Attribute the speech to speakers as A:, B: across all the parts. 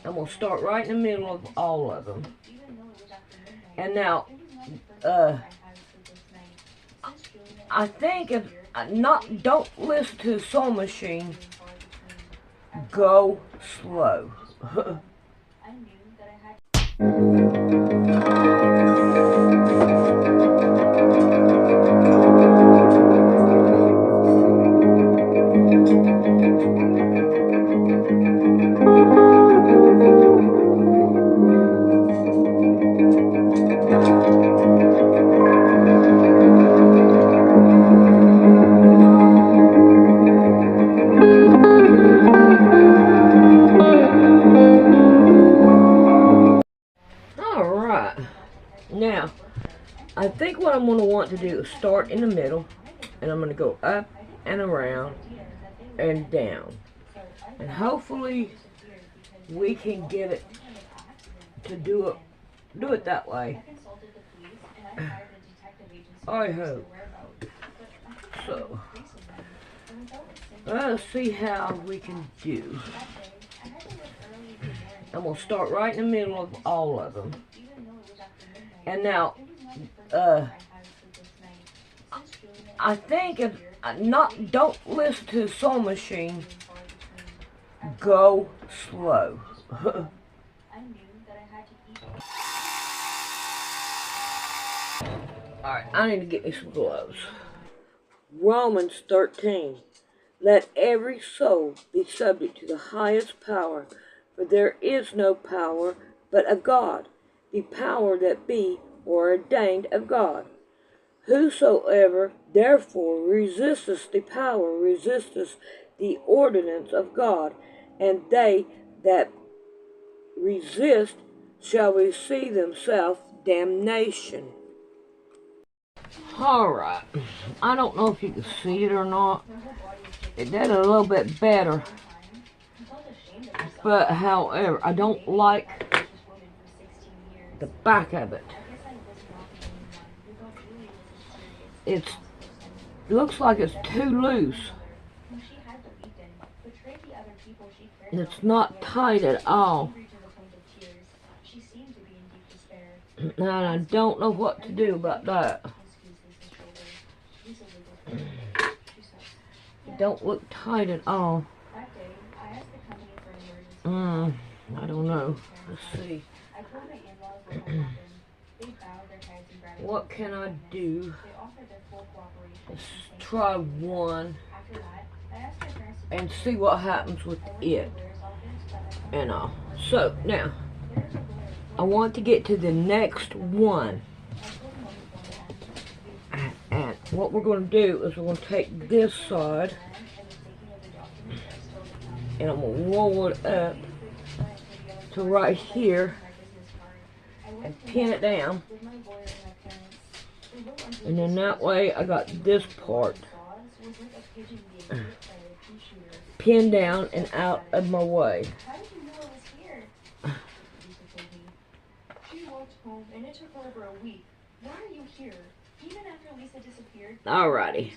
A: I'm going to start right in the middle of all of them. And now, I think if don't listen to the sewing machine, go slow. Now, I think what I'm going to want to do is start in the middle, and I'm going to go up and around and down. And hopefully we can get it to do it that way. I hope. So, let's see how we can do. I'm going to start right in the middle of all of them. And now, I think if don't listen to the sewing machine, go slow. Alright, I need to get me some gloves. Romans 13. Let every soul be subject to the highest power, for there is no power but of God. The power that be or ordained of God. Whosoever therefore resisteth the power resisteth the ordinance of God, and they that resist shall receive themselves damnation. Alright, I don't know if you can see it or not. It did a little bit better, but however, I don't like the back of it. It looks like it's too loose. It's not tight at all. And I don't know what to do about that. It don't look tight at all. I don't know. Let's see. What can I do? Let's try one and see what happens with it and all. So now I want to get to the next one, and what we're going to do is we're going to take this side and I'm going to roll it up to right here and pin it down, and then that way I got this part pinned down and out of my way. Alrighty,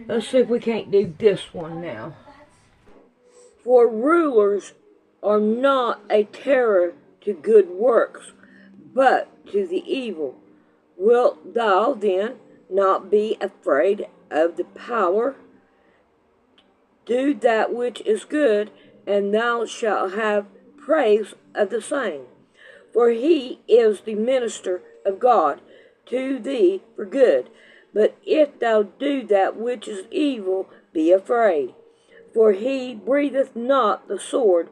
A: let's see if we can't do this one now. For rulers are not a terror to good works, but to the evil. Wilt thou then not be afraid of the power? Do that which is good, and thou shalt have praise of the same. For he is the minister of God to thee for good. But if thou do that which is evil, be afraid. For he breatheth not the sword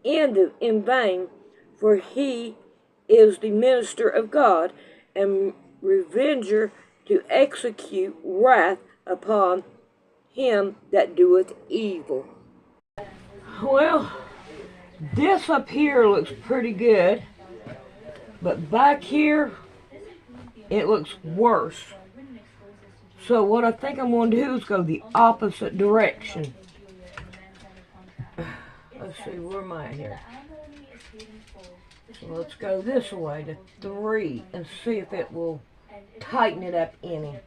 A: in vain, for he is the minister of God, and revenger to execute wrath upon him that doeth evil. Well, this up here looks pretty good, but back here it looks worse. So what I think I'm going to do is go the opposite direction. Let's see, where am I here? So let's go this way to 3 and see if it will tighten it up any.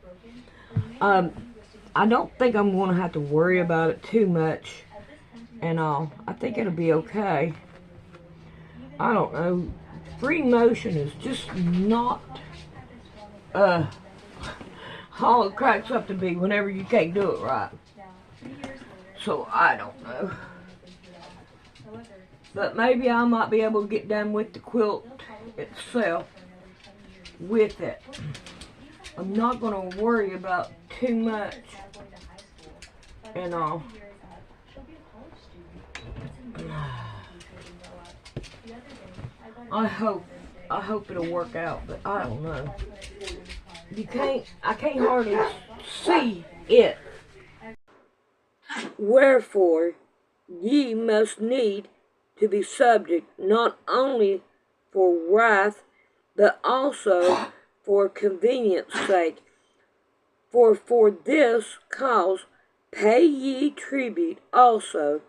A: I don't think I'm going to have to worry about it too much and all. I think it'll be okay. I don't know, free motion is just not all it cracks up to be whenever you can't do it right. So I don't know. But maybe I might be able to get done with the quilt itself with it. I'm not going to worry about too much and all. I hope it'll work out, but I don't know. I can't hardly see it. Wherefore, ye must need to be subject not only for wrath, but also for convenience sake. For this cause pay ye tribute also,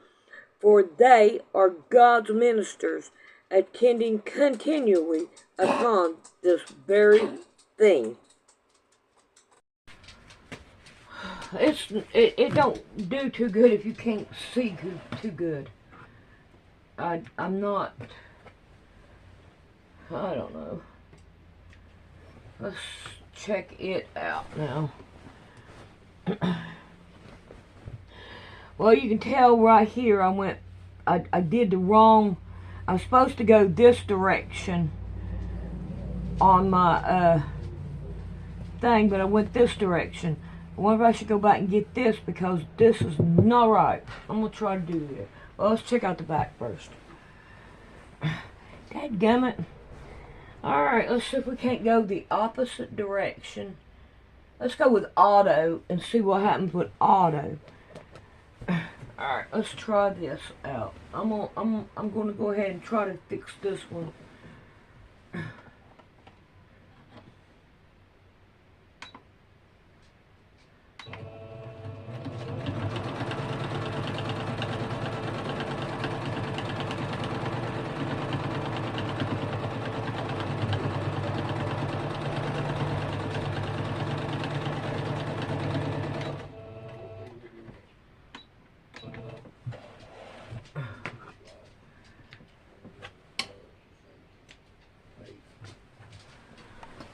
A: for they are God's ministers, attending continually upon this very thing. It don't do too good if you can't see too good. I'm not, I don't know. Let's check it out now. Well, you can tell right here I did the wrong, I was supposed to go this direction on my thing, but I went this direction. I wonder if I should go back and get this, because this is not right. I'm going to try to do this. Well, let's check out the back first. Dadgummit. Alright, let's see if we can't go the opposite direction. Let's go with auto and see what happens with auto. Alright, let's try this out. I'm gonna go ahead and try to fix this one.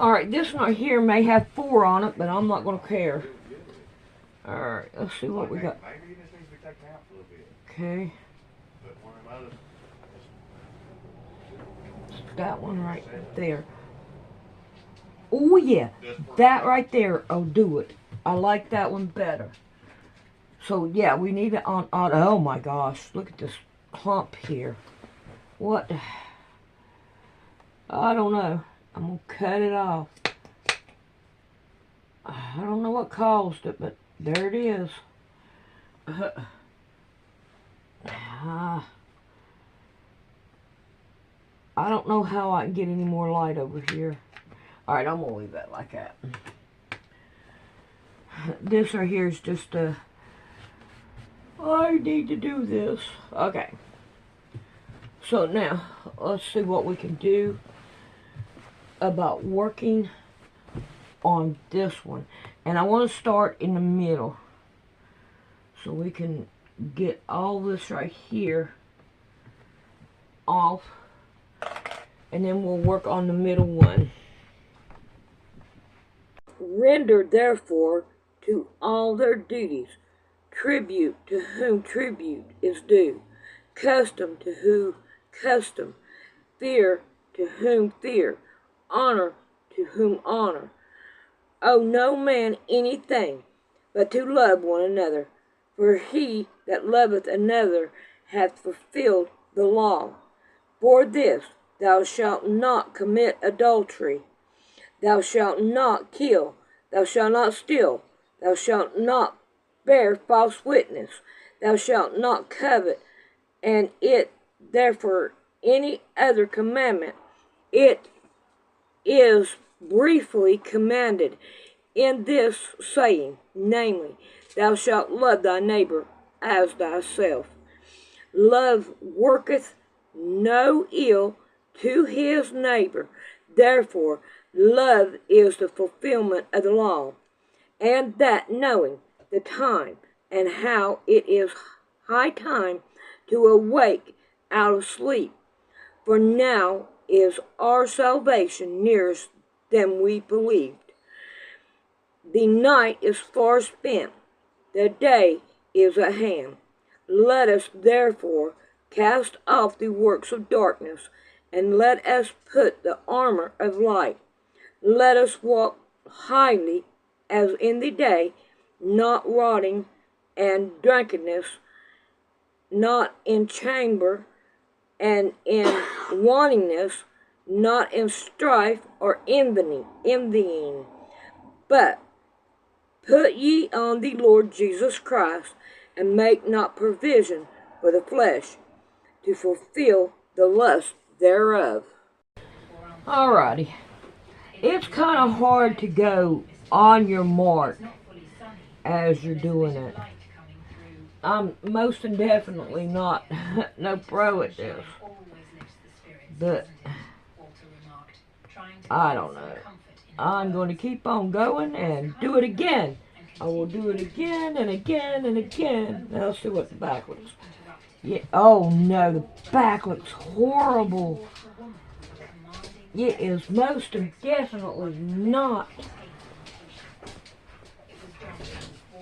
A: Alright, this one right here may have 4 on it, but I'm not going to care. Alright, let's see what we got. Okay. That one right there. Oh yeah, that right there will do it. I like that one better. So yeah, we need it on auto. Oh my gosh, look at this clump here. What? I don't know. I'm going to cut it off. I don't know what caused it, but there it is. I don't know how I can get any more light over here. Alright, I'm going to leave that like that. This right here is just I need to do this. Okay. So now, let's see what we can do about working on this one. And I want to start in the middle, so we can get all this right here off, and then we'll work on the middle one. Render therefore to all their duties tribute to whom tribute is due, custom to whom custom, fear to whom fear, honor to whom honor. Owe no man anything but to love one another, for he that loveth another hath fulfilled the law. For this, thou shalt not commit adultery, thou shalt not kill, thou shalt not steal, thou shalt not bear false witness, thou shalt not covet, and it therefore any other commandment, it is briefly commanded in this saying, namely, thou shalt love thy neighbor as thyself. Love worketh no ill to his neighbor. Therefore, love is the fulfillment of the law, and that knowing the time and how it is high time to awake out of sleep. For now is our salvation nearer than we believed. The night is far spent, the day is at hand. Let us therefore cast off the works of darkness, and let us put the armor of light. Let us walk highly as in the day, not rotting and drunkenness, not in chamber and in wantingness, not in strife or envying, but put ye on the Lord Jesus Christ, and make not provision for the flesh to fulfill the lust thereof. Alrighty. It's kind of hard to go on your mark as you're doing it. I'm most definitely not no pro at this. But I don't know. I'm going to keep on going and do it again. I will do it again and again and again. Now let's see what the back looks. Yeah. Oh no, the back looks horrible. It is most definitely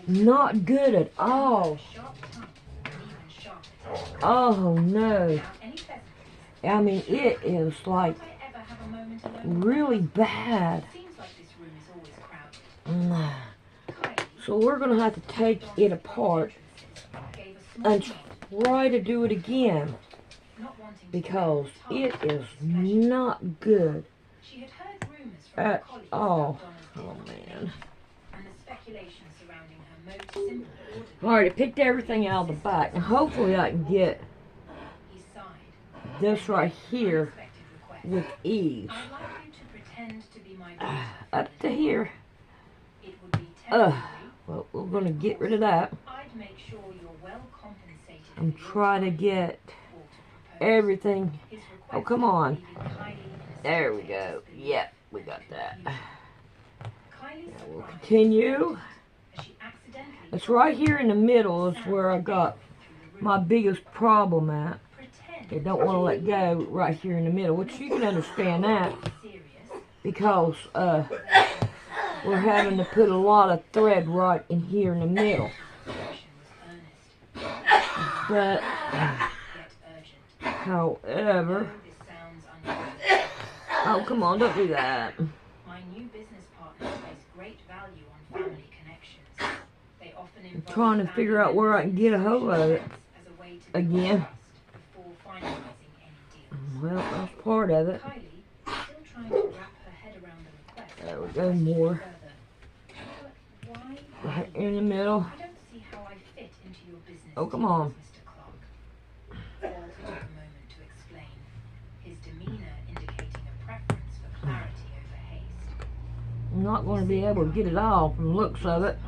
A: not good at all. Oh no. I mean, it is like really bad. So we're going to have to take it apart and try to do it again, because it is not good at all. Oh man. Alright, I picked everything out of the back, and hopefully I can get this right here with ease. Up to here. Well, we're going to get rid of that. I'm trying to get everything. Oh, come on. There we go. Yep, we got that. Now we'll continue. It's right here in the middle is where I got my biggest problem at. They don't want to let go right here in the middle, which you can understand that, because we're having to put a lot of thread right in here in the middle. But however, oh come on, don't do that. I'm trying to figure out where I can get a hold of it again. Well, that's part of it. There we go, more. Right in the middle. Oh, come on. I'm not going to be able to get it all from the looks of it.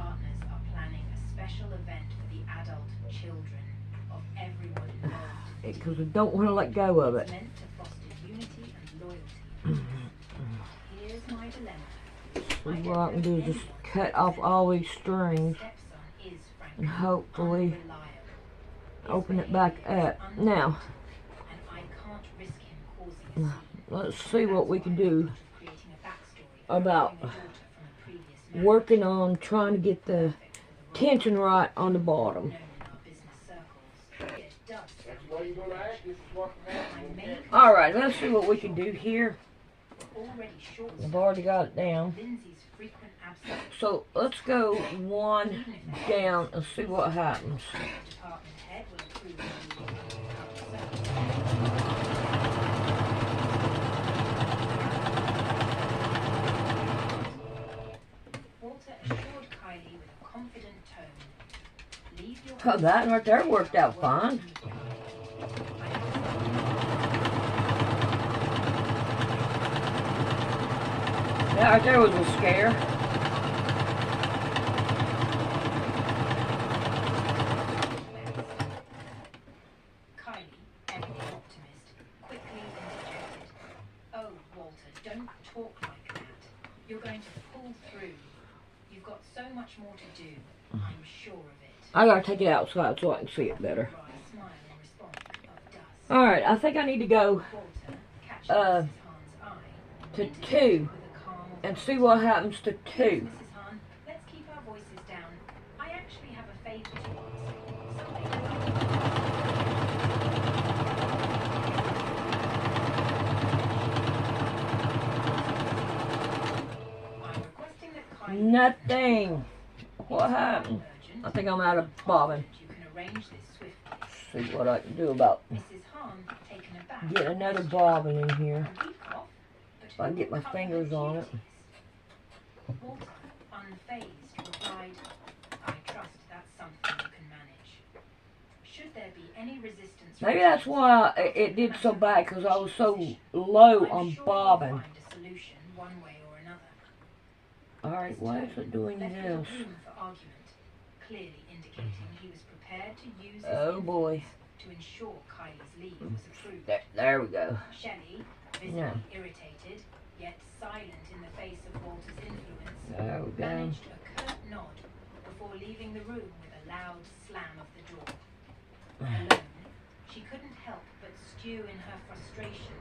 A: Because I don't want to let go of it. So what I can do is just cut off all these strings and hopefully open it back up. Now, let's see what we can do about working on trying to get the tension right on the bottom. Alright, let's see what we can do here. I've already got it down. So let's go one down and see what happens. Oh, that right there worked out fine. That right there was a scare. Kylie, every optimist, quickly interjected. Oh, Walter, don't talk like that. You're going to pull through. You've got so much more to do. I'm sure of it. I gotta take it outside so I can see it better. Alright, I think I need to go to 2 and see what happens to 2.
B: Let's keep our voices down. I actually have a favor to ask.
A: Nothing. What happened? I think I'm out of bobbin. See what I can do about get another bobbin in here. If I can get my fingers on it.
B: Walter, unfazed, replied, I trust that's something you can manage. Should there be any resistance...
A: Maybe that's why it did so bad, because I was so low on bobbin. Alright, why is it doing this?
B: Clearly indicating he was prepared to use
A: oh boy.
B: To ensure Kylie's leave was approved.
A: There we go.
B: Shelley, visibly irritated, yet silent in the face of Walter's influence, managed a curt nod before leaving the room with a loud slam of the door. Alone, she couldn't help but stew in her frustration,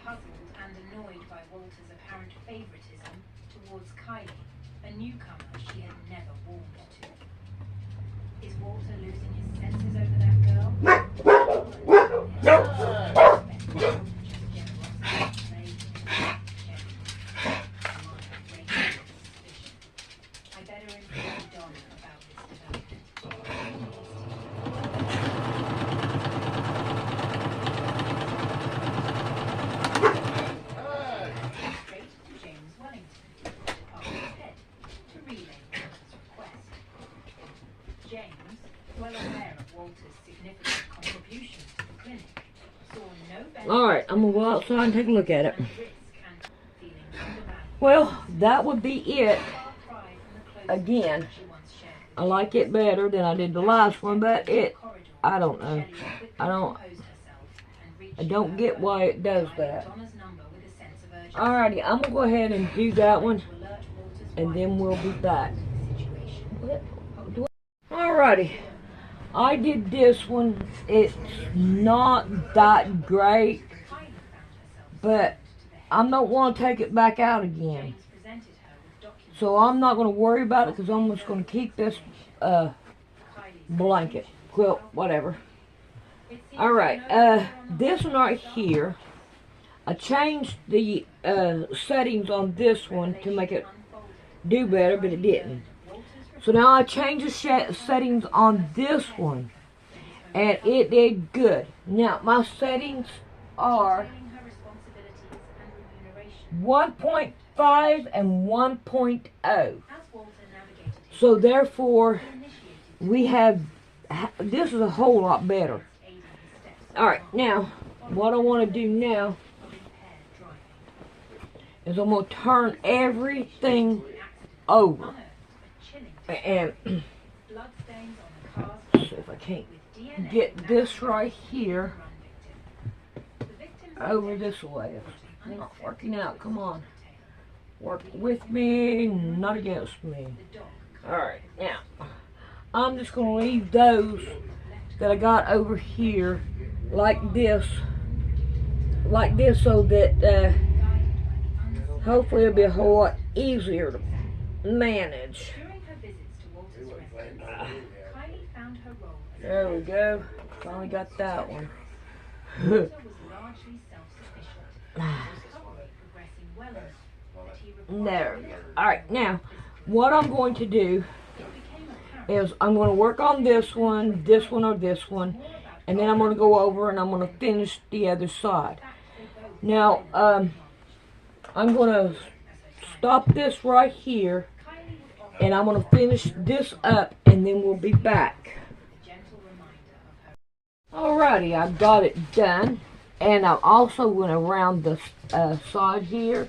B: puzzled and annoyed by Walter's apparent favoritism towards Kylie, a newcomer she had never warmed to. Is Walter losing his senses over that girl? I better inform Donna about this development. Straight to James Wellington, department head, to relay Walter's request. James, well aware of Walter's significant contributions to the clinic, saw no benefit.
A: Alright, I'm going to go outside and take a look at it. Well, that would be it. Again, I like it better than I did the last one, but I don't know. I don't get why it does that. Alrighty, I'm going to go ahead and do that one, and then we'll be back. Alrighty, I did this one. It's not that great, but I don't want to take it back out again. So I'm not going to worry about it, because I'm just going to keep this blanket, quilt, whatever. Alright, this one right here, I changed the settings on this one to make it do better, but it didn't. So now I changed the settings on this one, and it did good. Now, my settings are 1.5 and 1.0. So therefore, we have, this is a whole lot better. Alright, now, what I want to do now is I'm going to turn everything over. And see if I can't get this right here over this way. It's not working out. Come on. Work with me, not against me. Alright, now, I'm just going to leave those that I got over here like this so that hopefully it'll be a whole lot easier to manage. There we go. Finally got that one. There we go. Alright, now, what I'm going to do is I'm going to work on this one, or this one, and then I'm going to go over and I'm going to finish the other side. Now, I'm going to stop this right here, and I'm going to finish this up, and then we'll be back. Alrighty, I've got it done, and I also went around the side here,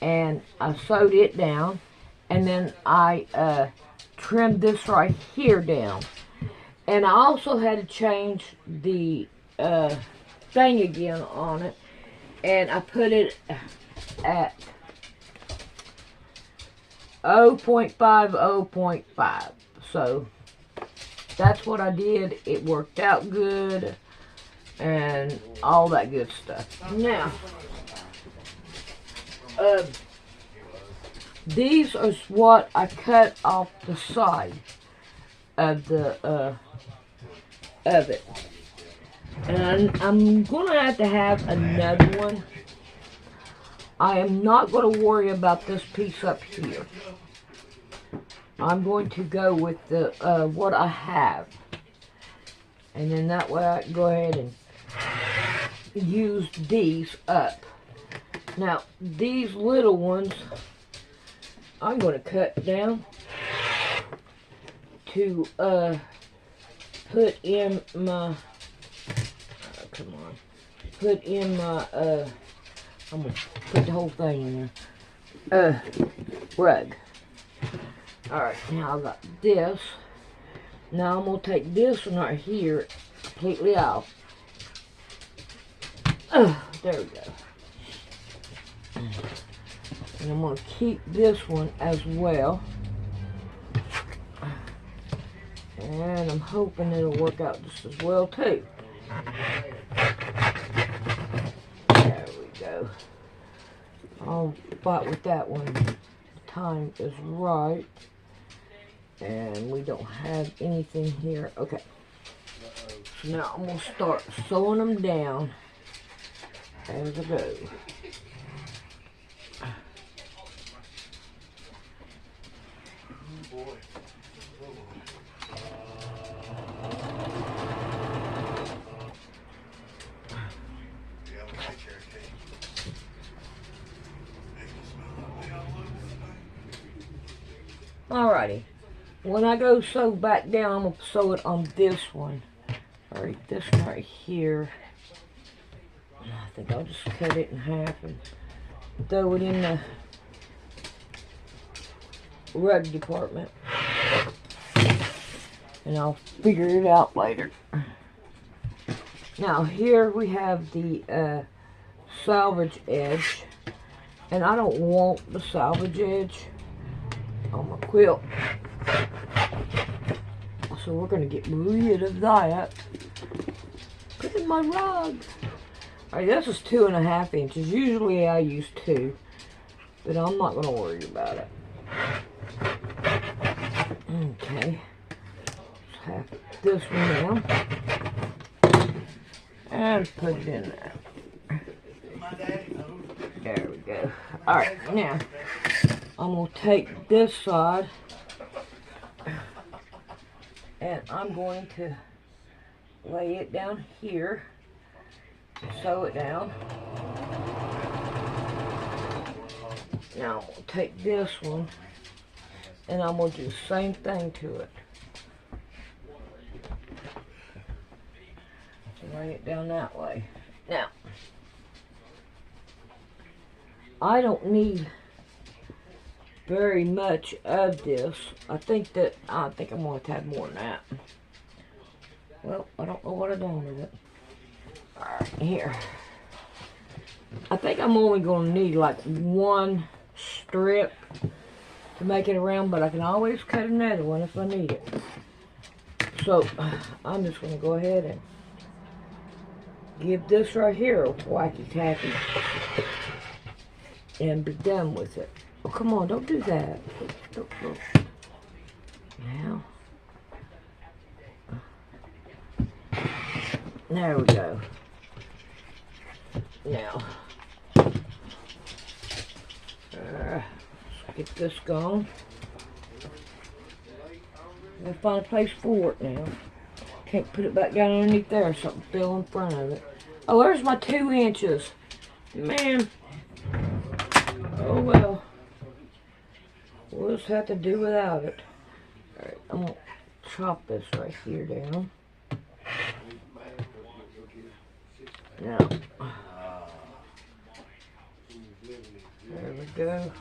A: and I sewed it down, and then I trimmed this right here down. And I also had to change the thing again on it, and I put it at 0.5, 0.5. So that's what I did. It worked out good and all that good stuff. Now, these are what I cut off the side of the of it, and I'm gonna have another one. I am not going to worry about this piece up here. I'm going to go with the what I have, and then that way I can go ahead and use these up. Now these little ones I'm going to cut down to put in my put in my I'm going to put the whole thing in there. Rug. Alright, now I got this. Now I'm going to take this one right here completely off. There we go. And I'm going to keep this one as well. And I'm hoping it'll work out just as well too. There we go. I'll fight with that one. The time is right. And we don't have anything here. Okay. So now I'm going to start sewing them down as I go. Alrighty. When I go sew back down, I'm going to sew it on this one. Alright, this one right here. I think I'll just cut it in half and throw it in the rug department. And I'll figure it out later. Now here we have the salvage edge. And I don't want the salvage edge on my quilt. So we're going to get rid of that. Put in my rug. Alright, this is 2.5 inches. Usually I use 2. But I'm not going to worry about it. Okay. Let's have this one down. And put it in there. There we go. Alright, now I'm going to take this side and I'm going to lay it down here, sew it down. Now I'm going to take this one and I'm going to do the same thing to it. Lay it down that way. Now, I don't need very much of this. I think I'm going to have more than that. Well, I don't know what I've done with it. Alright, here. I think I'm only going to need like one strip to make it around, but I can always cut another one if I need it. So, I'm just going to go ahead and give this right here a wacky tacky and be done with it. Oh, come on, don't do that. Don't. Now. There we go. Now. Let's get this going. I'm going to find a place for it now. Can't put it back down underneath there. Something fell in front of it. Oh, there's my 2 inches. Man. Oh, well. We'll just have to do without it. Alright, I'm going to chop this right here down. Now. There we go.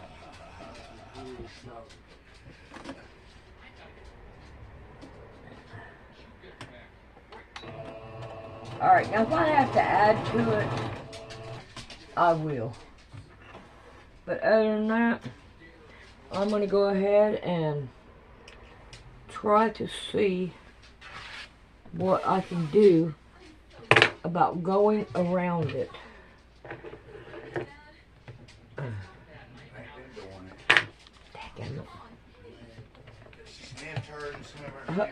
A: Alright, now if I have to add to it, I will. But other than that, I'm going to go ahead and try to see what I can do about going around it. Okay.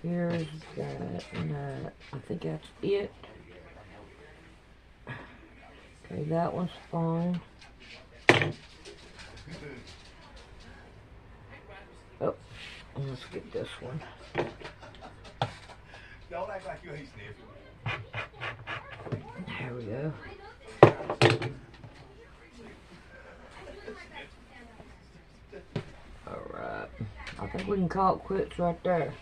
A: Here's that and that. I think that's it. Okay, that one's fine. Oh, let's get this one.
C: Don't act like you ain't sniffing.
A: There we go. Alright. I think we can call it quits right there.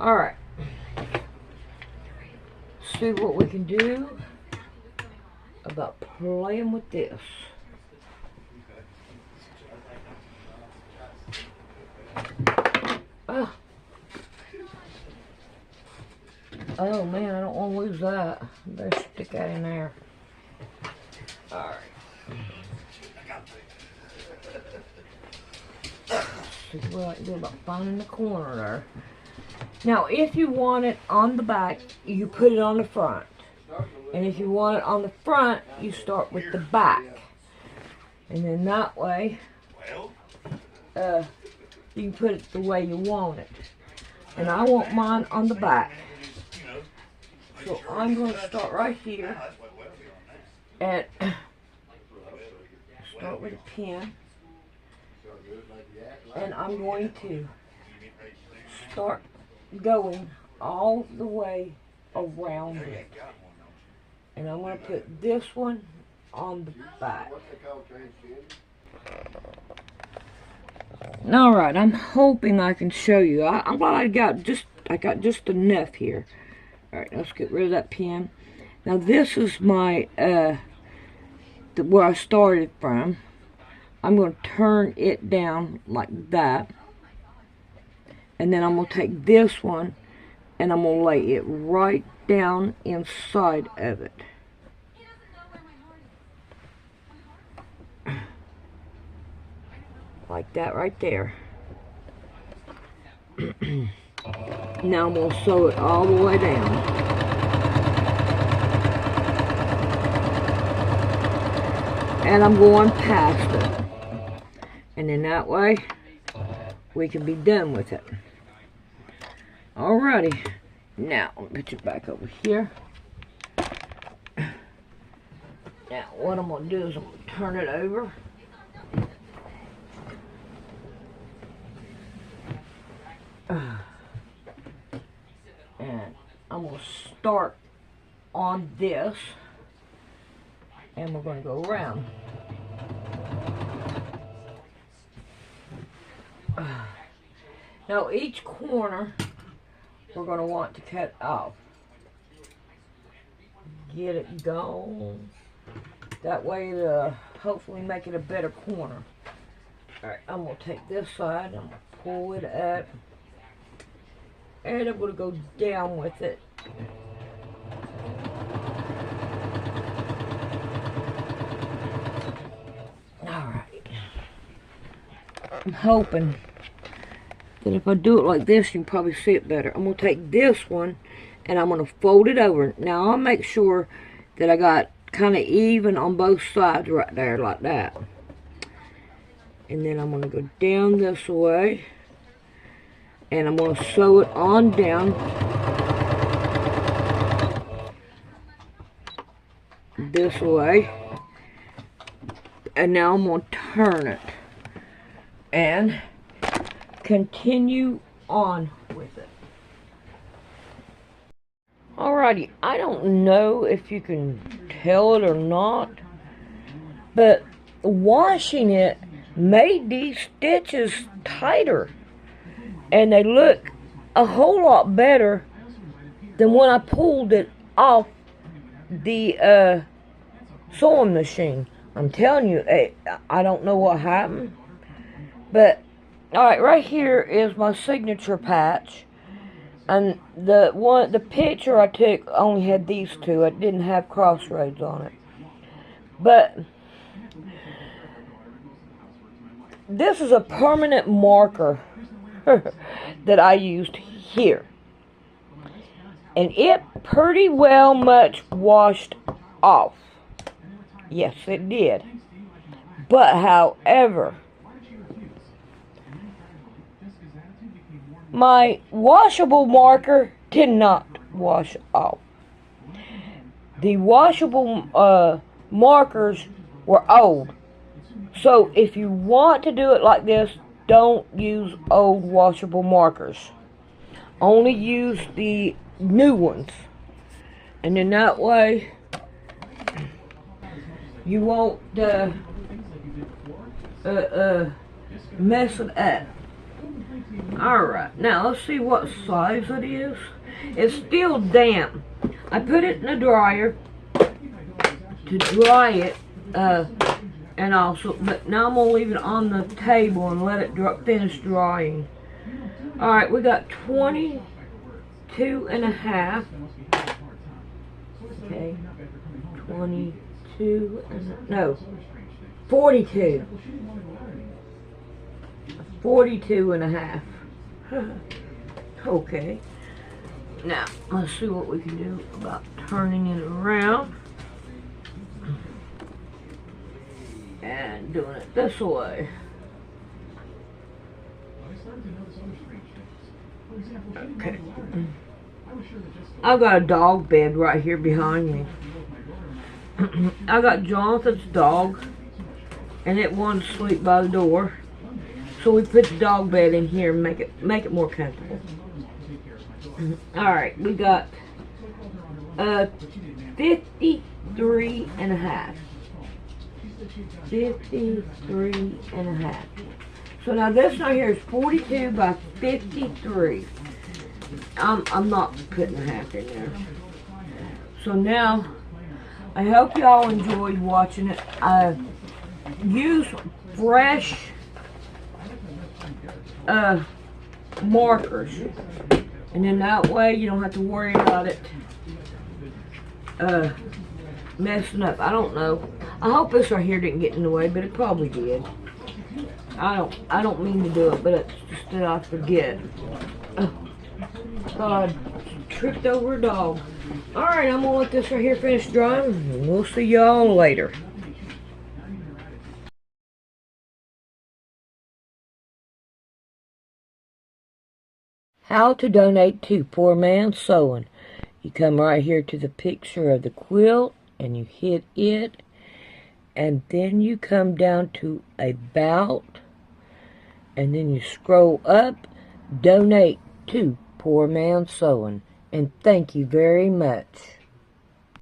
A: Alright. See what we can do about playing with this. Oh. Oh man, I don't want to lose that. Better stick that in there. Alright. See what I can do about finding the corner there. Now, if you want it on the back, you put it on the front. And if you want it on the front, you start with the back. And then that way, you can put it the way you want it. And I want mine on the back. So I'm going to start right here. And start with a pin. And I'm going to start going all the way around it. And I'm going to put this one on the back. Alright, I'm hoping I can show you. I'm glad I got just enough here. Alright, let's get rid of that pin. Now this is my where I started from. I'm going to turn it down like that. And then I'm going to take this one and I'm going to lay it right down inside of it. Like that right there. Now I'm going to sew it all the way down. And I'm going past it. And then that way, we can be done with it. Alrighty. Now, I'll put you back over here. Now, what I'm going to do is I'm going to turn it over. And I'm going to start on this. And we're going to go around. Now each corner we're going to want to cut off. Get it gone. That way to hopefully make it a better corner. Alright, I'm going to take this side, I'm going to pull it up. And I'm going to go down with it. Alright. I'm hoping that if I do it like this, you can probably see it better. I'm going to take this one and I'm going to fold it over. Now I'll make sure that I got kind of even on both sides right there like that. And then I'm going to go down this way. And I'm going to sew it on down. This way. And now I'm going to turn it. And continue on with it. Alrighty, I don't know if you can tell it or not, but washing it made these stitches tighter. And they look a whole lot better than when I pulled it off the sewing machine. I'm telling you, I don't know what happened. But, alright, right here is my signature patch. And the picture I took only had these two. It didn't have crossroads on it. But this is a permanent marker that I used here. And it pretty well much washed off. Yes, it did. But however, my washable marker did not wash off. The washable markers were old. So if you want to do it like this, don't use old washable markers. Only use the new ones. And then that way, you won't mess it up. Alright, now let's see what size it is. It's still damp. I put it in the dryer to dry it, and also, but now I'm going to leave it on the table and let it finish drying. Alright, we got 22 and a half. Okay, 22 and, no, 42. 42 and a half. Okay. Now, let's see what we can do about turning it around. And doing it this way. Okay. I've got a dog bed right here behind me. I got Jonathan's dog, and it wanted to sleep by the door. So we put the dog bed in here and make it more comfortable. Alright, we got 53 and a half. 53 and a half. So now this right here is 42 by 53. I'm not putting a half in there. So now, I hope y'all enjoyed watching it. Use fresh markers, and then that way you don't have to worry about it messing up. I don't know. I hope this right here didn't get in the way, but it probably did. I don't mean to do it, but it's just that I forget. God, tripped over a dog. Alright, I'm gonna let this right here finish drying, and we'll see y'all later. How to donate to Poor Man's Sewing. You come right here to the picture of the quilt, and you hit it, and then you come down to About, and then you scroll up, Donate to Poor Man's Sewing, and thank you very much.